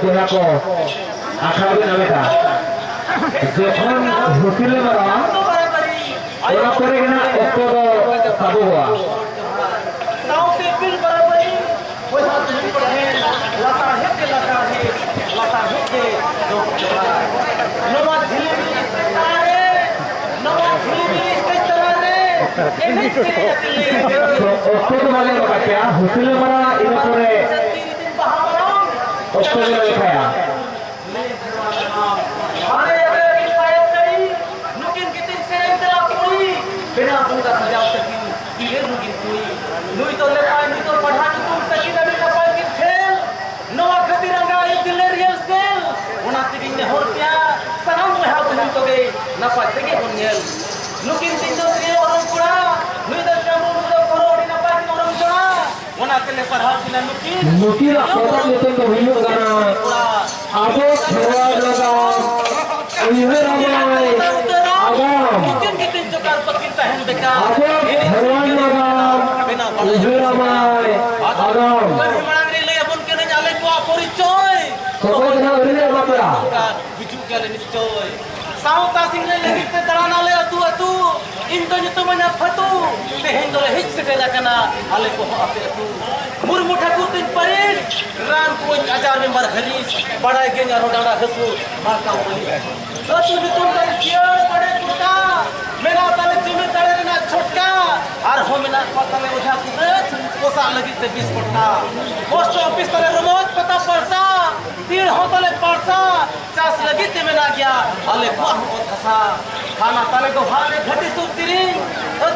बोला को आखा भी ना बेटा जोखन होटल में रहा और करे कि ना उसको तो साबु हुआ ताऊ से बिल बराबरी वो हाथ नहीं पड़े लता है के जो नवा झिली इस तरह रे उसको तो वाले का क्या होटल में रहा इन पूरे उसको भी नहीं खाया बिना बुंदा सजाव तकी ये नुगी नुई तो ले पाए नुई तो पढ़ा तुम तकी ना बिना पाए कि खेल नवा खती रंगा ये दिले रियल सेल उना तिगिन ने होर क्या सनम में हाथ नुई तो गए ना पाते के बुनियल नुकिन तीन तो ये और पुरा नुई तो जामो नुई तो करोड़ी ना पाए और जोड़ा उना के ले पढ़ा बिना नुकी कोता लेते तो वीडियो गाना आगे खेवा लगा इधर आगाम भगवान लगाम उजरामाय आगाम मांगरे ले अपन के नहीं आले को परिचय तो कोई ना उरे बापरा बिजू के ले निश्चय सावता सिंह ले लेते दराना ले अतु इन तो जतो मना फतु तेहें दो हिच से लकना आले को अपे अतु मुरमुठा को तीन परेश राम को हजार में मर हरीश बड़ा गेंगा रोडाड़ा हसु मारता बोली है अतु भी तुम कर किया बड़े कुटा मेरा तले जिम्मे तले ना छोटका और हो मेरा पता में उठा कुछ कोसा लगी ते 20 पट्टा पोस्ट ऑफिस तले रिमोट पता परसा तीन हो तले परसा चास लगी ते में ना गया अले वाह को खसा खाना तले को हाले घटी सुतिरी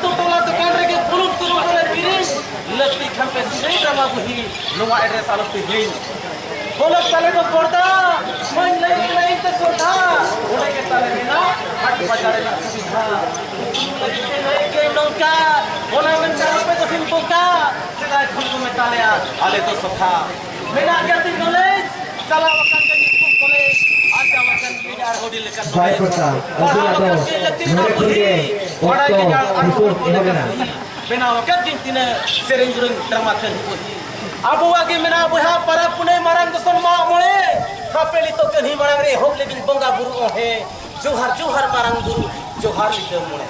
तू तोला दुकान रे के फुलुम तुरु तले पिरी लत्ती खंपे सिधे रमा बुही नवा एड्रेस आलो पिही बोलो तले को पर्दा मन नहीं तो सोधा उड़े के तले में ना हट बजारे ना सीधा के नौका बोला में चारों पे तो सिंपल का सीधा खुलको में ताले आले तो सोधा मेरा क्या थी नॉलेज चला वकन के स्कूल कॉलेज आजा वकन बिजार होडी लेकर भाई पता अभी मेरे खुद बड़ा के जाल रिपोर्ट होगा ना बिना वकन दिन तीन सेरेंजुरन ड्रामा खेल होई अब आगे मेरा बुहा पर पुणे मारंग तो सनमा मोळे खापेली तो कहीं मारंग रे होग लेकिन बंगा बुरु है जोहार जोहार मारंग गुरु जोहार लिखे मोळे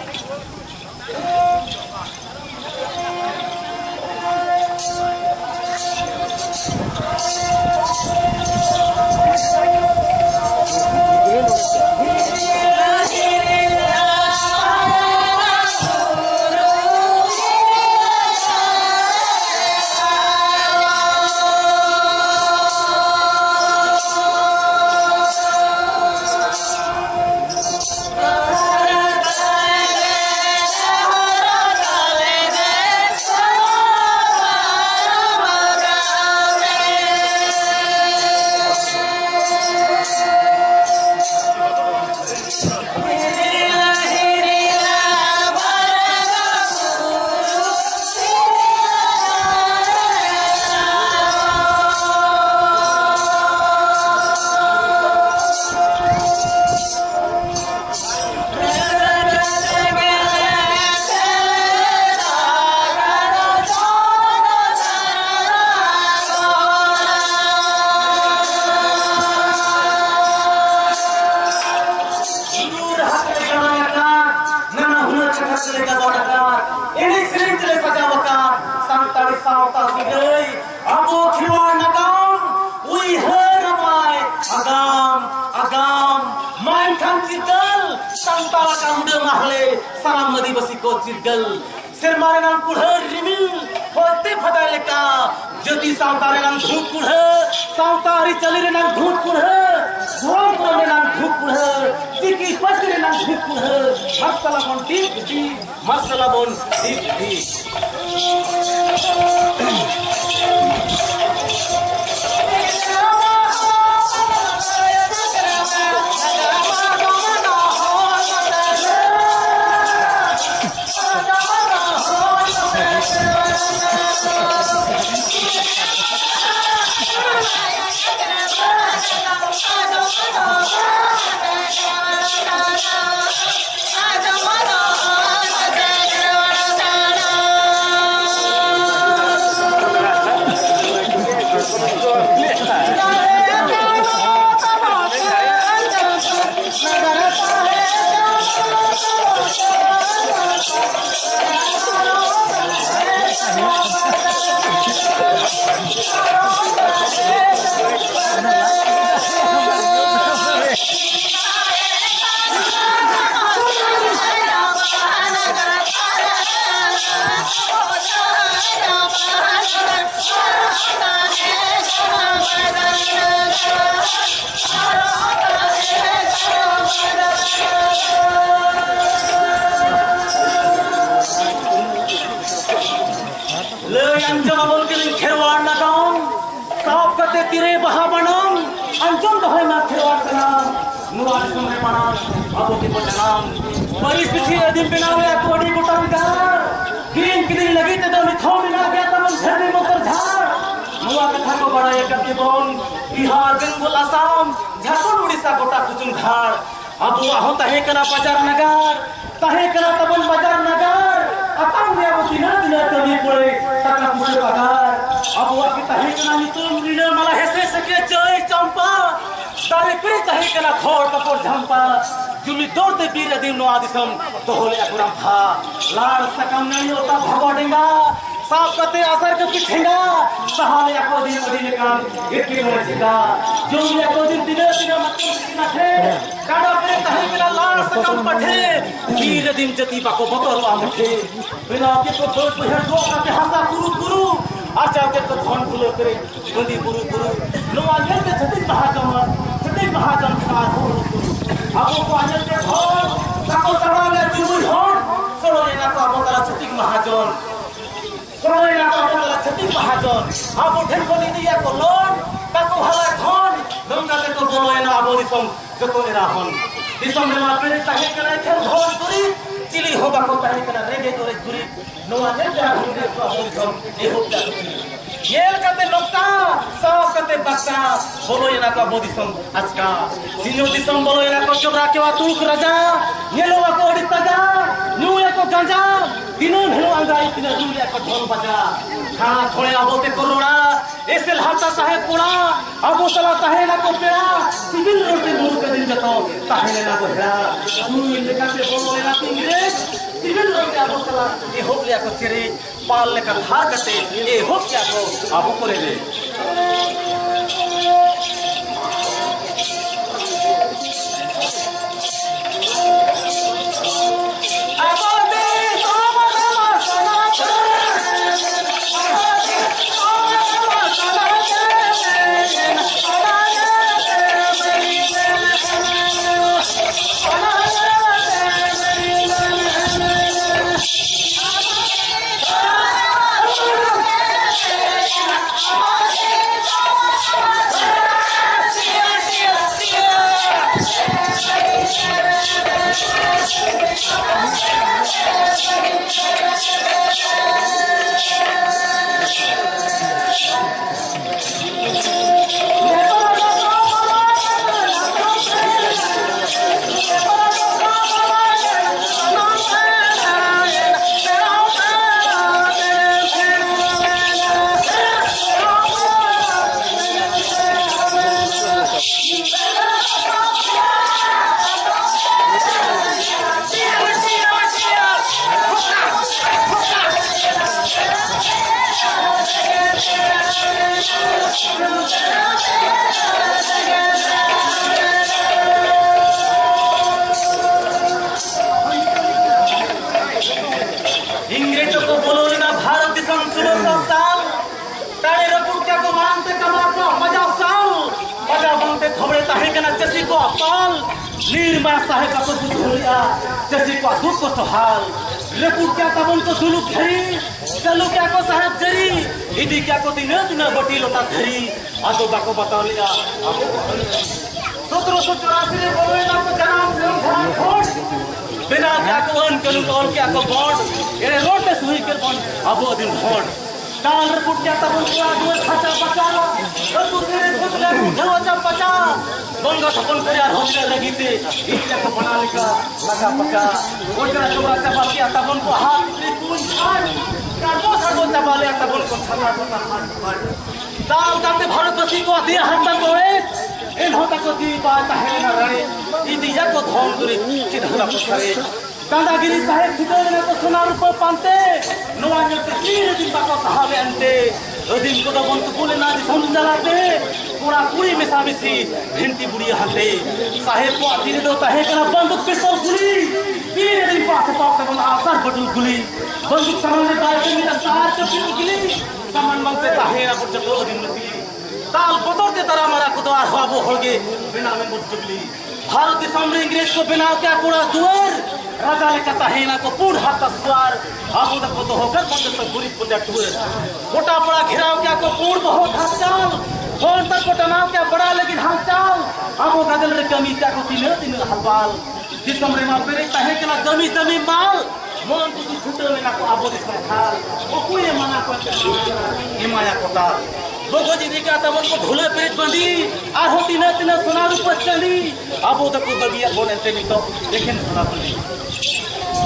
साराम नदी बसी को चिरगल सिरमारे नाम कुढ़र रिमिल होते फदाले का ज्योति सावतारे नाम धूप कुढ़र सावतारी चली रे नाम धूप कुढ़र भोग कोने नाम धूप कुढ़र टिकी पचरे नाम धूप कुढ़र मसाला बोन टिप मसाला बोन टिप panang abo ke panang baris pisi adim benawe aku adi kotang gar kirim kidin lagi te dami thodi na gaya taman zhani motor jhar nuwa katha ko badaya karke bon Bihar Bengal Assam Jharkhand Odisha gota kuchung ghar abo ahon tahe kana Bazar Nagar tahe kana taban Bazar Nagar atang dia abo dina kami pore taka puse pagar abo aki tahe kana nitum rina mala hese sake joy champa tare piri tahe kana khor kapor jhampa juli dorte bir adim no adisam tohole akuram pha lal sakam nai ota bhagodenga साफ करते असर के पिछेगा सहाले को दिन दिन काम इतनी मर्जिदा जो ये को दिन दिन मतलब थे काडा पे तहे बिना लाल सकम पठे तीर दिन जति बाको बतर आमठे बिना के को छोड़ पहर दो के हंसा गुरु आचा के तो धन फुलो करे गंदी गुरु नो आयल के छति महाजन सार हो आपको को आयल के धन काको सवाले जुई हो सोलो लेना को बोतला छति महाजन Koroi na ko la chati mahajon abo dhen ko ni dia ko lon ta ko hala thon dongna te ko boloi na abo disom joto era hon disom re ma pere tahe kana khel dhon duri chili hoba ko tahe kana rege dore duri noa ne ja hunde ko abo disom e hobda yel kate lokta sa kate bakta boloi na ko abo disom aska sinyo disom boloi na ko jobra ke wa tulk raja yelo ko odita ja nu ko ganja दिनों hello अंगाई तिने दुनिया को ढोल बजा खाना थोड़े आबोते करोड़ा ऐसे लहता साहे कोड़ा आबो सला ताहे ना को पेड़ा सिविल रोटे मूर का दिन जतो ताहे ना को हेड़ा तू लेका से बोलो लेना इंग्लिश सिविल रोटे आबो सला ये होप लिया को चेरे पाल लेका धार कटे ये होप क्या को आबो को ले इंग्रेजों को बोलो ना भारत दिसम सुनो साल तारे रपुर क्या को मानते कमर को मजा साल मजा बनते खबरे ताहे के ना जैसी को अपाल नीरमा साहे का को दुलिया जैसी को दुख को सहाल रपुर क्या का बन को दुलु खरी चलो क्या को साहब जरी इदी क्या को दिन बटी लोटा खरी आदो बाको बताओ लिया 1784 में बोलो ना को जनाब खोट बिना क्या को अन करू और क्या को बॉन्ड ये रोड पे सुई के बॉन्ड अब वो दिन बॉन्ड ताल रिपोर्ट क्या तब पूरा दो खाता बचा तो दूसरे दूसरे जलवा बचा बंगा थपन कर यार होने लगी थी इसलिए को बना लिखा लगा पका ओटा चोरा चपा किया तब उनको हाथ इतनी पूंछ फाड़ काटो साडो चपाले तब उनको छला तो फाड़ ताल काटे भारतवासी को दिया हाथ तक होए इन होता को दी बात है ना रणे इदिया को धोम दुरी चिढ़ला पकड़े दादागिरी साहेब खिदोने को सोना रुपये पांते नवाज के तीन दिन बाको साहब अंते दिन को तो बंद बोले ना दिसम जलाते पूरा पूरी मिसामिसी घंटी बुढ़ी हाथे साहेब को आतीरे दो ताहे करा बंदूक पिस्तौल गुली तीन दिन पास पास बंद आसर बटुल गुली बंदूक सामने दाल के मेरा सार चपी निकली सामान मंगते ताहे ना कुछ दो दिन में ताल बतौते तरह हमारा कुदवार हुआ वो होगे बिना में मुझ जुगली भारत के सामने इंग्रेज को बिना क्या कूड़ा दुआर राजा ने कहता है ना को पूर्ण हाथ का सुवार आप उधर को तो होकर बंद तो बुरी पुंजा टूर मोटा पड़ा घिराव क्या को पूर्ण बहुत हस्ताल फोन पर को तनाव क्या बड़ा लेकिन हम चाल अब वो गदल रे कमी क्या को तीन हलवाल जिस कमरे में पेरे तहे के ला जमी माल मन को छुटे में ना को आबो दिस खाल ओ कोई मना को ये माया कोता लोगो जी दिखा तब को धुले पेट बंदी आ होती न तीन सोनारू पचली अब वो तक बगिया बोले से भी तो लेकिन सुना बंदी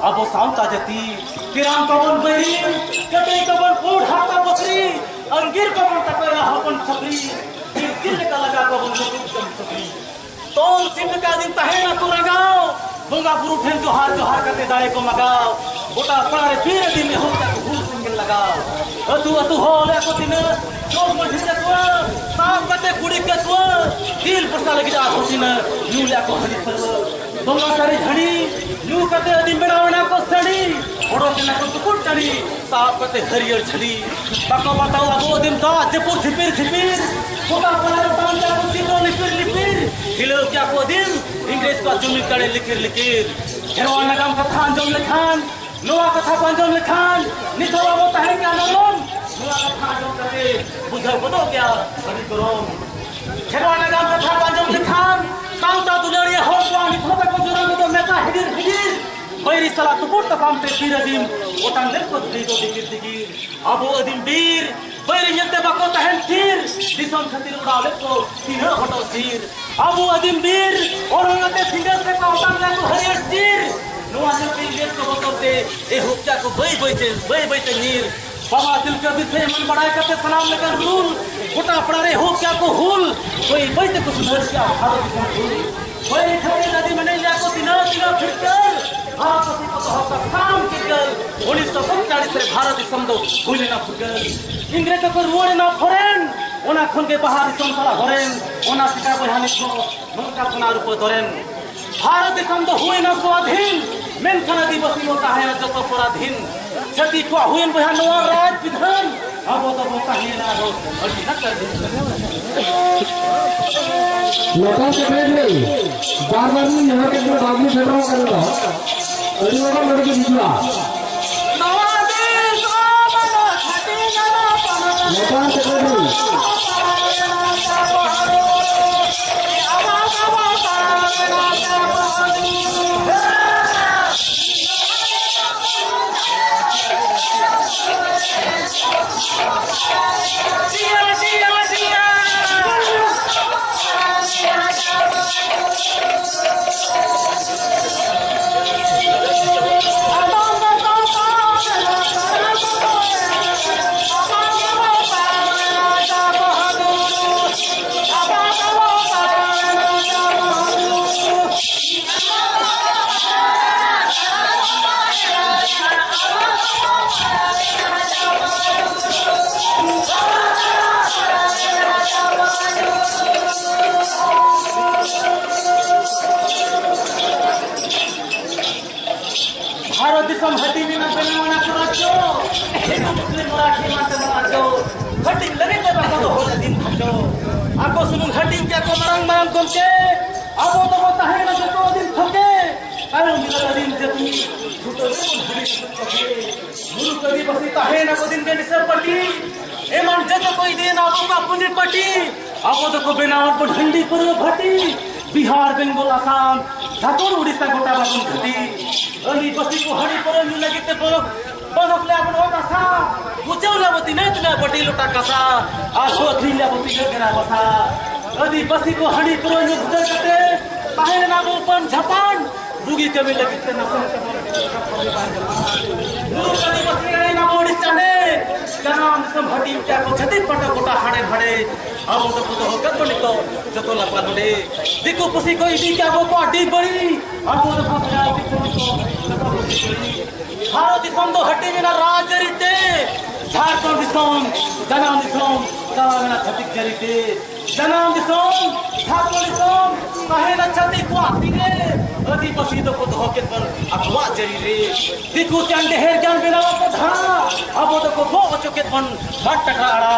अब साउता जती किराम कबन बहरी कटे कबन कोड हाथा बकरी अंगीर कबन तकरा हपन छपरी दिल का लगा कबन छपरी तोल सिंह का दिन तहे ना तू रगाओ बोंगा पुरु ठेन जोहार करते दाए को मगाओ गोटा पड़ारे फिर दिन में होता को भूल सिंह लगाओ अतु हो ले को दिन जोग में ढिले को साफ कते कुड़ी के तो दिल पसा लगी जा होती न न्यू ले को हनी पर बोंगा सारी घड़ी न्यू कते दिन बेड़ावना को सड़ी ओड़ो के ना को कुट चढ़ी साफ कते हरियर छली बाको बताओ अब दिन दा जपुर छिपिर कोका पलार तान जा को चिलो लिपिर हिलो क्या को दिन इंग्लिश का जुमी करे लिकिर हेरवाना काम कथा अंजम लिखान नोआ कथा अंजम लिखान निथवा होता है क्या नरम नोआ कथा अंजम करे बुझो बदो क्या बड़ी करोम हेरवाना काम कथा अंजम लिखान कांता दुलरिया हो स्वामी थोड़ा को जरूर तो मैं का हिदिर बैरी सला तुपुर तफाम ते पीर अदीम ओटान ले को दिगिर अब वो अदीम बीर बैरी यते बको तहन तीर दिसम खतिर उड़ाले को तीर हटो तीर अब वो अदीम बीर और उनते सिंगल से का ओटान ले को हरियर तीर नोआ से पीर को बकोते ए हुक्का को बैते नीर बाबा दिल के बिथे मन बढ़ाए करते सलाम लेकर रूल गोटा पड़ा रे हो क्या को हुल कोई बैते को सुधर क्या भारत को हुल कोई खते नदी में नहीं जाको तिना फिरकर भारत को तो होता काम किकर 1947 रे भारत समदो भूले ना फुकर इंग्रेज को रोड ना फरेन ओना खन के बाहर संसाला हरेन ओना सिका बहानी को नौका पुना रूप धरेन भारत समदो हुए ना स्वाधीन मेन खाना दिवसी होता है जो को पराधीन छती को हुए बहान नवा राज विधान अब वो तो कहीं ना हो अभी न कर दे लोटा से भेज ले बार-बार नहीं यहाँ के अंदर बाबू फेरवा करेगा अरे वो लड़के बिजला लोटा से भेज ले hadi dia ko marang gomke abo to ko tahe na to din thoke ayo mila din jati chuto guru kadi basi tahe na ko din ke nisar pati eman jato koi din abo ka pundi pati abo to ko benawan ko dhandi puro bhati Bihar Bengal Assam Jharkhand Orissa गोटा बाबन घटी अनि बसी को हड़ी पर मिला किते बनकले अपन ओकासा गुचौला बती नै तुना बटी लोटा कासा आ सोथ्रिला बती गरा बसा अनि बसी को हड़ी पर नि गुदर कते बाहेर ना ओपन जापान दुगी कमी लगिते ना गुरु कदी बसी रे ना ओडिसा ने जनाम सम हटी क्या को छति पटा गोटा हाडे भाडे अब तो खुद होकर बनी तो जतो लपा दे देखो पसी कोई भी क्या वो पार्टी बड़ी अब तो फसला देखो भारत दिसम तो हट्टी में ना राज जरीते झारखंड दिसम जनाम दिसम कावना छतिक जरीते जनाम दिसम झारखंड दिसम कहे ना छति को आती रे अति पसी तो खुद होकर पर अखवा जरी रे देखो चंडे हेर जान बिना को था अब तो को वो चुके बन मट टकराड़ा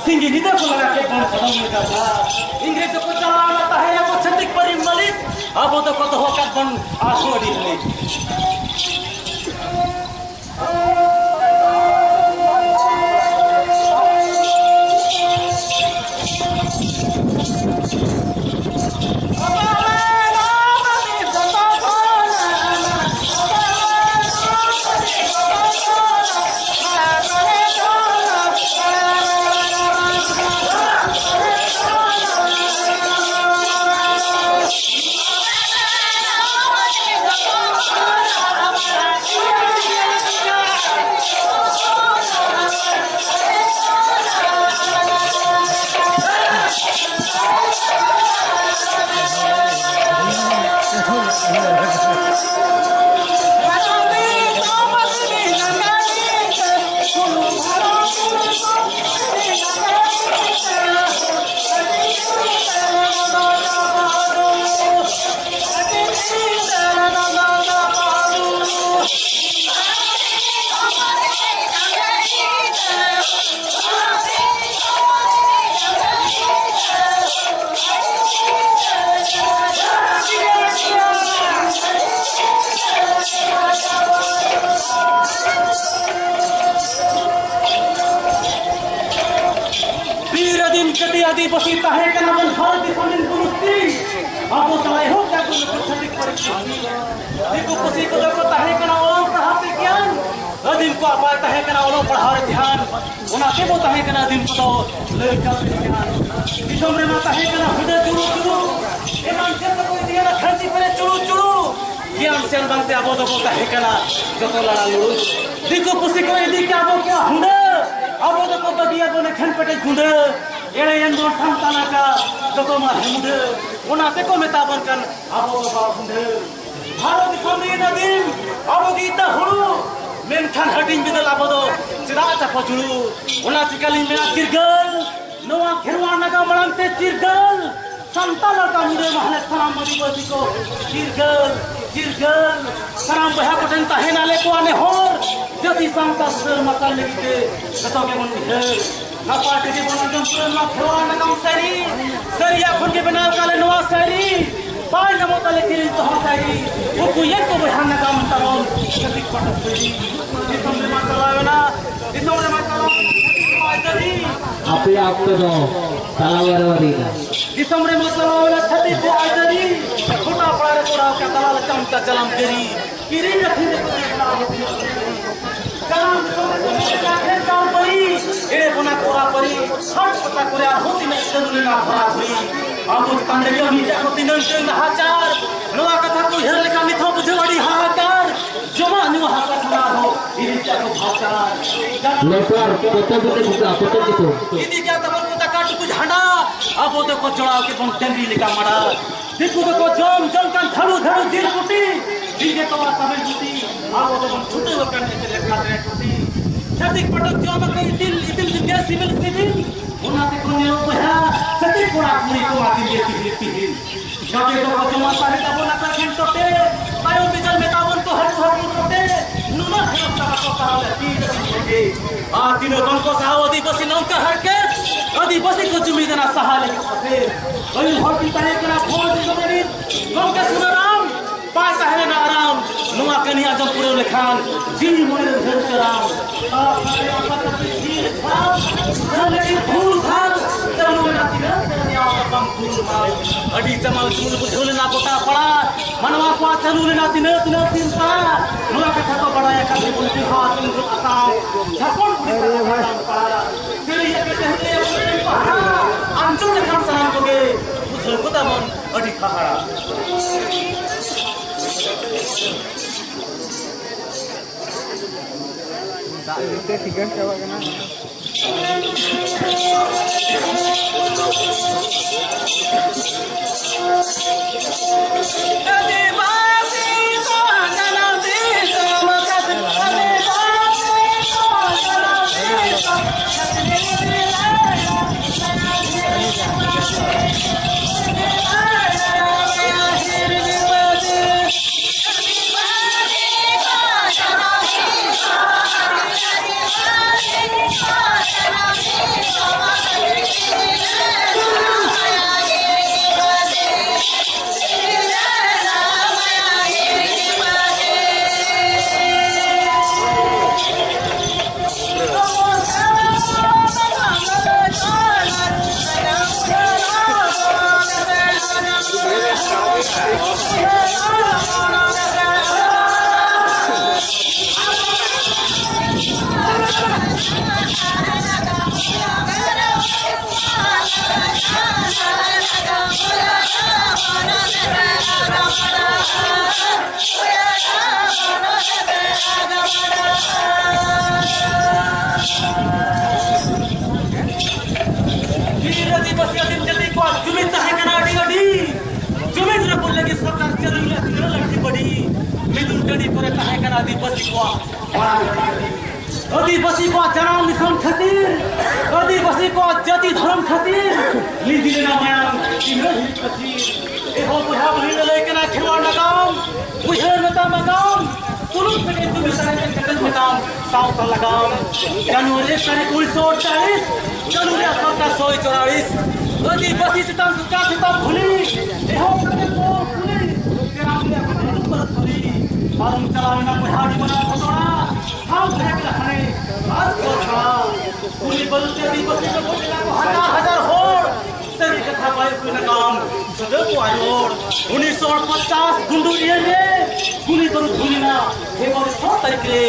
सिंगी निदर को लगा के बन खत्म में जाता इंग्रेज को चलाना है या को छतिक परी मलिक अब तो को होकर बन आसोड़ी ले आदिवासी ताहे के नाम भारत दिसमिन गुरुती अब सलाह हो क्या गुरु छतिक परीक्षा देखो पसी को देखो ताहे के नाम ओलो पढ़ाते ज्ञान अदिन को अपाय ताहे के नाम ओलो पढ़ारे ध्यान ओना के बो ताहे के नाम दिन को ले का ज्ञान दिसम रे मा ताहे के नाम हृदय चुरु चुरु एमान से तो कोई दिया खर्ची परे चुरु चुरु ज्ञान से बनते अब तो ताहे के नाम जतो लड़ा लु देखो पसी को यदि क्या बो क्या हुंडे अब तो बगिया बोने खन पटे गुंडे एड़े एंदो संताना का जतो मा हेमुदे ओना से को मेताबन कन आबो बा हुंदे भारत दिसम रे नदीम आबो गीता हुडु मेनखान हटिंग बिदल आबो दो चिरा चपचुडु ओना चिकलिन मेना चिरगल नोआ खेरवाना का मळंते चिरगल संताना का मुदे महले सलाम मदी बसी को चिरगल चिरगल सलाम बहा पटन ताहे नाले को आने होर जति संता सर मकाल लेके जतो के मन है नपा के बना जंपर ना खेवाना का सरी सरिया फन के बना काले नवा सरी पाय नमो तले के तो हसाई वो कुये तो बहाना का मंतरो जति पटक पड़ी दिसम रे मातलावेना दिसम रे मातलावेना आपे आप तो तलावरवरी दिसम रे मातलावेना छति को आजरी छोटा पड़ा रे तोरा का तलाल चमचा चलम करी किरी रखी कलाम का खेल काम परी एरे बना कोरा परी हट पता करे होती में चलुले ना भरा हुई आबो कांडे के मीजा को तिनन से हाचार नवा कथा को हेर लेका मिथो बुझवाड़ी हाहाकार जमा नु हाका थना हो इरी को भाचार लेकर कोतो इदी क्या तब को काट कुछ हंडा आबो तो को चढ़ाव के बन चंदी लेका मड़ा देखो तो जम जम kan धड़ू धड़ू दिल कुटी दिगे तो तबे कुटी आबो तो बन छुटे हो करने के लेखा दे कुटी छतिक पटक जम के दिल दिल सिविल सिविल उनाते को ने बहा छतिक कोड़ा पूरी को आती देती जाके तो जमा सारे तब ना का खेल टोटे बायो बिजल में तावन को हट हट टोटे नुना है का को कराले आ तीनों बन को सावदी बसी नौका हट के आदिवासी को जुमीदना सहाले के वही होती तरह के ना फोन जुमीदी लोग के सुनाराम पास है ना आराम नुआ कन्या जब पूरे लेखान जी मोरे घर चराम आप हमारे आपत की जीर खाओ चले फूल खाओ चलो ना तिना तेरे आप कम फूल खाओ अड़ी चमाल चूल बुझोले ना कोटा पड़ा मनवा को चलू ना तिना तिना चिंता नुआ के ठको बड़ाया का बुझी हाथ में आसाम छकोन पड़ा फिर ये कहते हैं अंचल के खान सलाम को के बुझल को तमन अड़ी खाड़ा Itu tiga kawan kena. आदिवासी को जनाम निशान खातिर आदिवासी को जाति धर्म खातिर लीजिए ना मायाम इमरे ही खातिर ए हो बुढ़ा बहिन लेके ना खिलवाड़ ना काम बुझे नता मकाम पुलिस के तुम सारे के कतल में काम साउथ का लगाम जनवरी 1948 जनवरी 1744 आदिवासी चितान सुका चिता भूली ए हो करके को भूली तेरा अपने पर भूली मालूम चला ना पहाड़ी बना खतोड़ा हम देख रहे आज को था पूरी बलते आदिवासी को बोलना को हजार होड़ सही कथा पाए कोई ना काम सदर को आयोड़ 1950 गुंडूरिये में गुली बरु गुलीना हे बोले 100 तरीके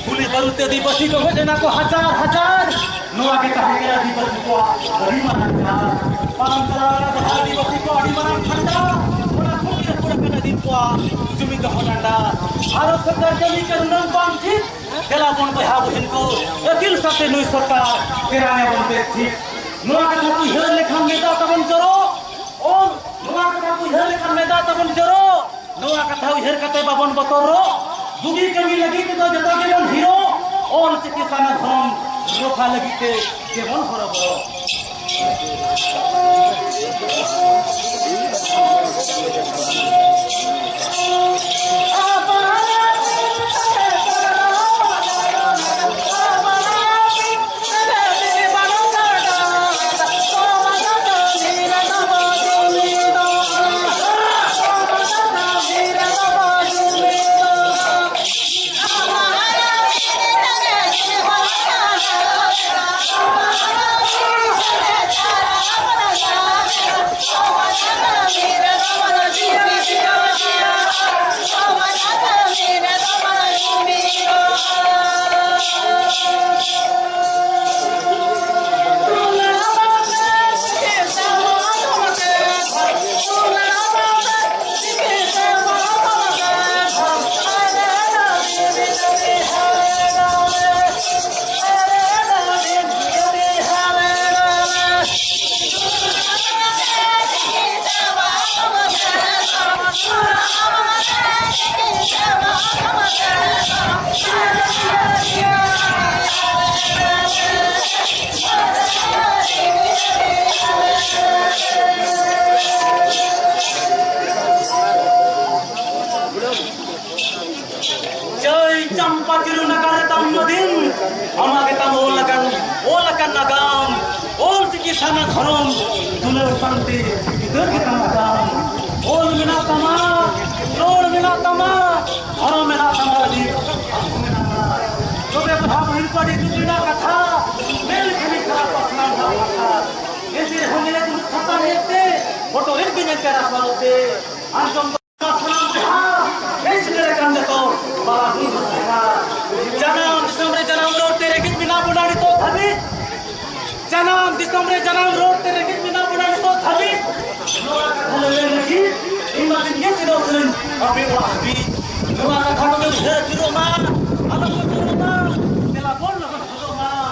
गुली बलते आदिवासी को बोलना को हजार नोआ के कहे के आदिवासी को बड़ी माना पालम चला आदिवासी को अड़ी माना खंडा पूरा दिन को जमीन का होनांडा भारत सरकार जमीन के नंग बांधित तेला बन बहा बहन को अकिल साथे नुई सरकार केराने बनते ठीक नोआ का था कोई हेर लेखा मेदा तबन जरो ओ नोआ का था कोई हेर लेखा मेदा तबन जरो नोआ का था हेर कते बाबन बतरो दुगी कमी लगी तो जता के बन हीरो और चिकित्सा ना धर्म रोखा लगी के केवन हरब sana धर्म दुलर शांति इधर kita makan ol mina tama lord mina tama धर्म mina tama di तोबे भाव हिलपड़ी दुनिया कथा मेल खनी का पसना था ऐसे हमने तुम खता लेते फोटो रिक भी नहीं करा पाते अंतम का सलाम था ऐसे कंदे तो बड़ा ही होता जन्म दिसंबर जन्म रोड तेरे कित बिना बुलाड़ी तो थबी जन्म दिसंबर जन्म रोड तेरे कित बिना बुलाड़ी तो थबी हले लगी इमा दिन ये सिरो सुन अबे वाहबी लोहा का खानो में घर फिरो मां अलग को फिरो मां तेला बोल लगन फिरो मां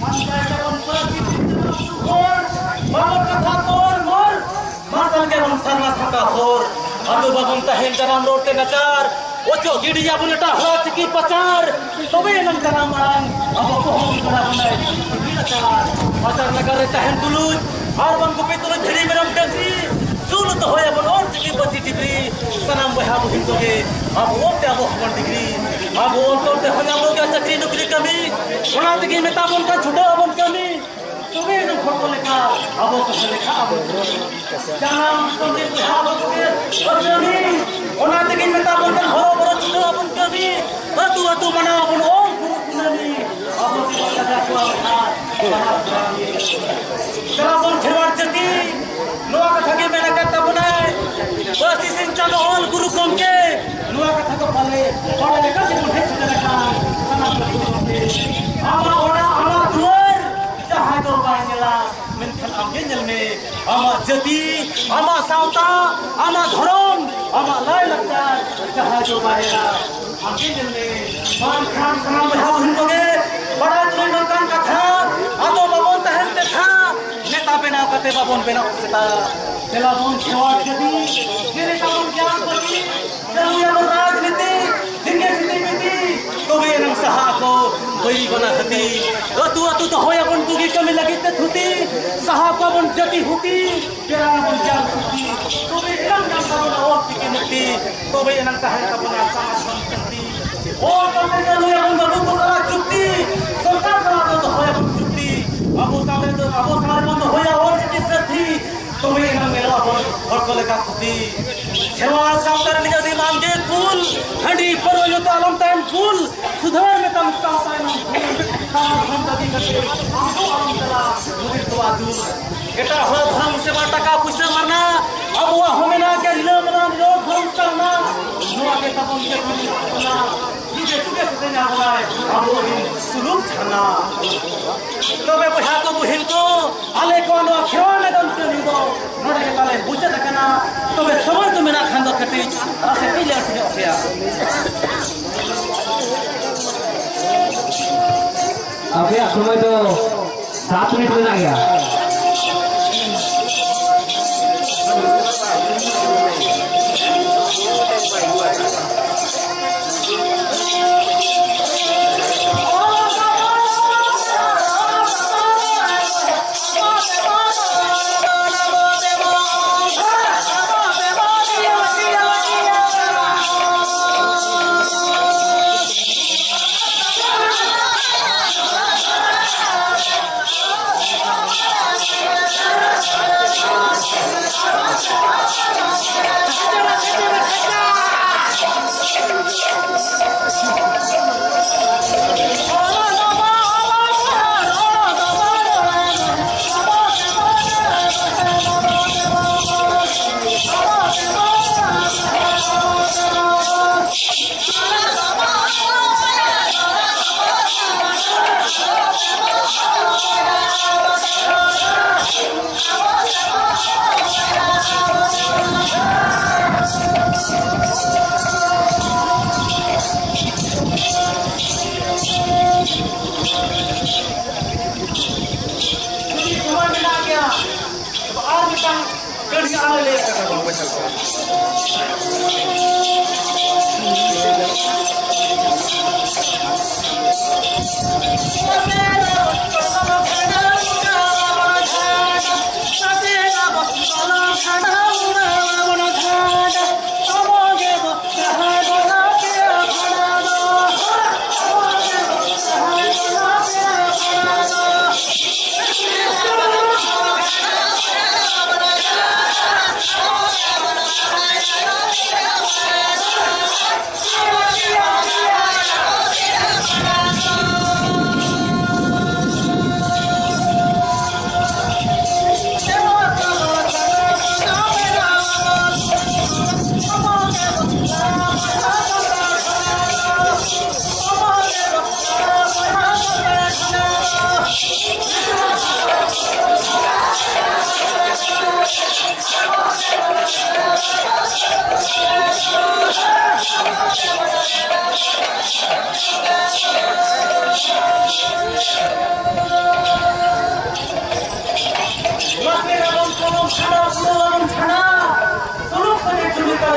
मन का जवन पर की और बाबा का था तोर मोर मातल के हम सरना थका होर अबे बाबम तहेन जन्म रोड ते नचार ओचो गिडिया बुलेटा हाथ की पचार तबे नम जन्म आंग अब को हम बड़ा बनाए नचार पचार नगर तहेन तुलुज और बन को पितुल झड़ी मेरम डंगरी चूल तो होया बन और की बती डिग्री सनम बहा मुहिम दोगे अब वो ते अब हम डिग्री अब वो तो ते हम लोग का चक्री नौकरी कमी उना तकी में ताबन का छुटा बन कमी तबे न फोटो लेखा अब तो लेखा अब जन्म तो दे बहा बके और जमी उना तकी में ताबन का हो बरो छुटा बन कमी तू मना बन ओ कुनमी अब तो लगा को चला बन खेवाड़ चती नुआ का थके मेरा करता बनाए बस इस चलो ऑल गुरु कम के नुआ का थको पाले बड़ा लेकर से मुझे चला का आमा ओड़ा आमा दुर जहां तो बांगला मिनखन आगे जल में आमा जति आमा सावता आमा धर्म आमा लाय लगता जहां जो बाहेरा आगे जल में मान खान सलाम बहा हिंदोगे बड़ा तुरंगन का था आदो बाबन तहनते था नेता बेना कते बाबन बेना उसता तेलाबन खेवाड़ जदी मेरे कामन ज्ञान बची जरूया राजनीति दिंगे सिटी बीती तो वे नम सहा को कोई बना हती तू तो होया बन तू की कमी लगी ते थुती सहा को बन जती हुती तेरा बन ज्ञान हुती तो वे इलम ज्ञान करो और की मुक्ति तो वे नम कहे का बना समाज बनती ओ कमे जरूया बन बाबू को सारा चुक्ति सरकार करा तो होया बन चुक्ति अब सारे बंद होया और की सथी तो वे ना मेला और को लेका खुदी खेवाड़ सावतर लिया दी मांगे फूल हंडी पर यो तो आलम टाइम फूल सुधार में तम सावता है काम हम ददी करते आंसू आलम चला मुझे तो आदू एटा हो धर्म से बाटा का पुष्ट मरना अब वो हमें ना के लो मना लो धर्म करना नुआ के तपन के करना ये तुके से ना बनाए अब वो सुलूक छना तो मैं बुझा को बुहिल को आले को नो खेवा में दम के दो नोडे काले बुझे तकना तो मैं समझ तो मेरा खांदा कटी आसे पीले से ओफिया अभी समय तो 7 मिनट लग गया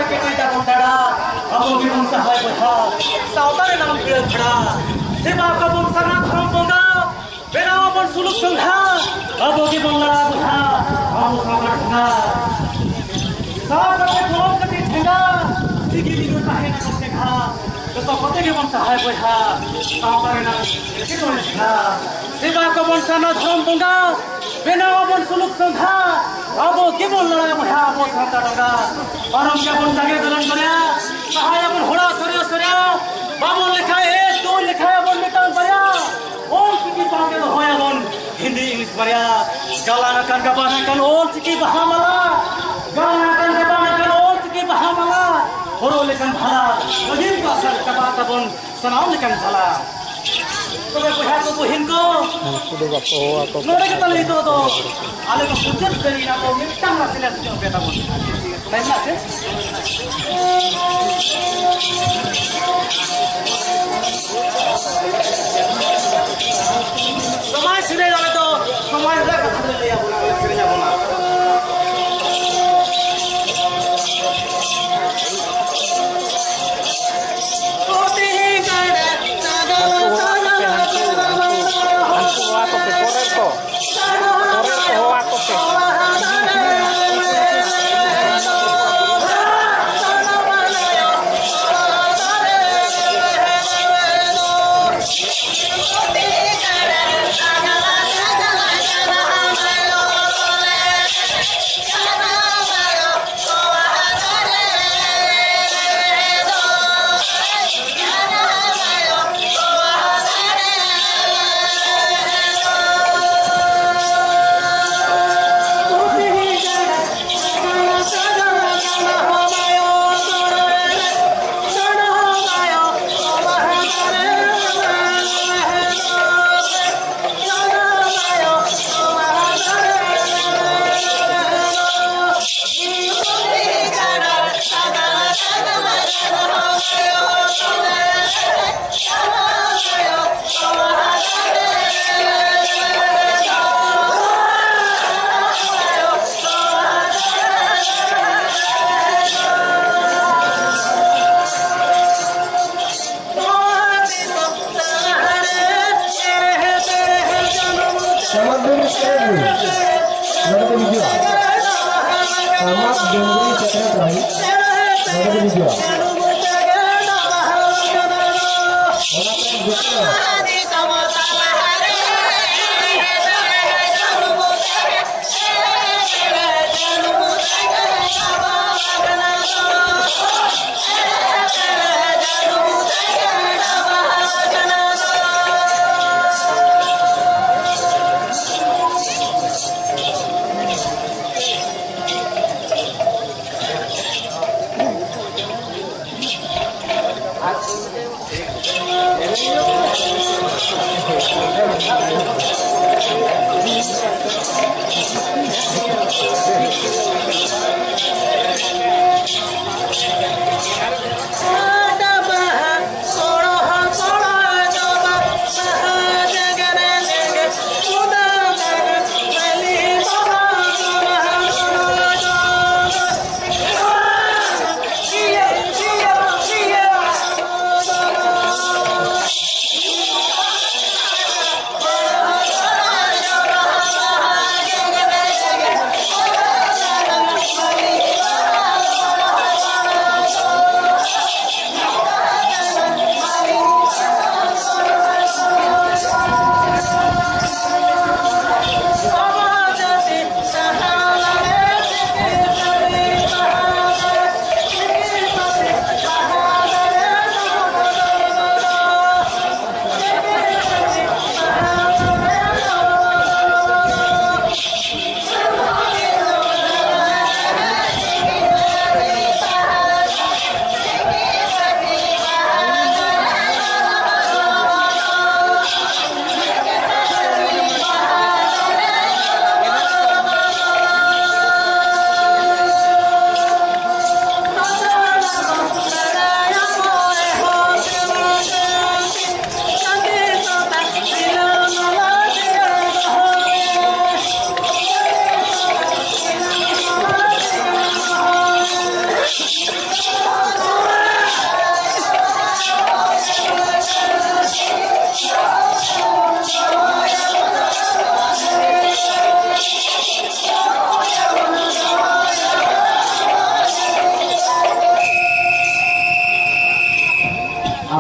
के कोई जाबन तड़ा अब भी बन सहाय बहा सावतारे नाम के खड़ा सेवा का बन सना धर्म बोंगा बेराव बन सुलुक संघा अब भी बन लड़ा बहा हम सागर ढंगा सागर के गोल कति ठेंगा सिगी लिगु काहे ना करते घा तो कते के बन सहाय बहा सावतारे नाम के कोई खड़ा सेवा का बन सना धर्म बोंगा बेराव बन सुलुक संघा अब के बन लड़ा बहा अब साता ढंगा परम के बन जागे दलन करया सहाय अपन होड़ा सरिया सरिया बाबन लिखाए एक दो लिखाए बन निकाल बया ओल की पागे तो होया बन हिंदी इंग्लिश बया गाला न कान का बाना कान ओल की बहामला गाला न कान का बाना कान ओल की बहामला होरो लेकन भला नदीम का सर कबा तबन सनाम लेकन भला तो मैं बुझा तो हिंदू नोरे के तले तो आले को पूजन करी ना तो मिटम ना सिले जो बेटा बोल नहीं ना से समाज सिरे जाने तो समाज रा कथा ले या बोला सिरे जा बोला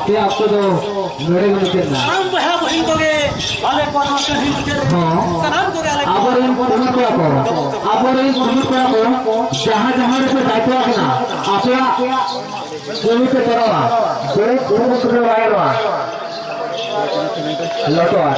आपे आपको तो मेरे में करना हम बहा बहिन कोगे आले को ना कहीं के सलाम कोगे आले आबर इन कुमी को आबर इन कुमी को जहां जहां पे दायित्व है ना आपला कुमी पे तरवा दो कुमी को वायरवा लटवा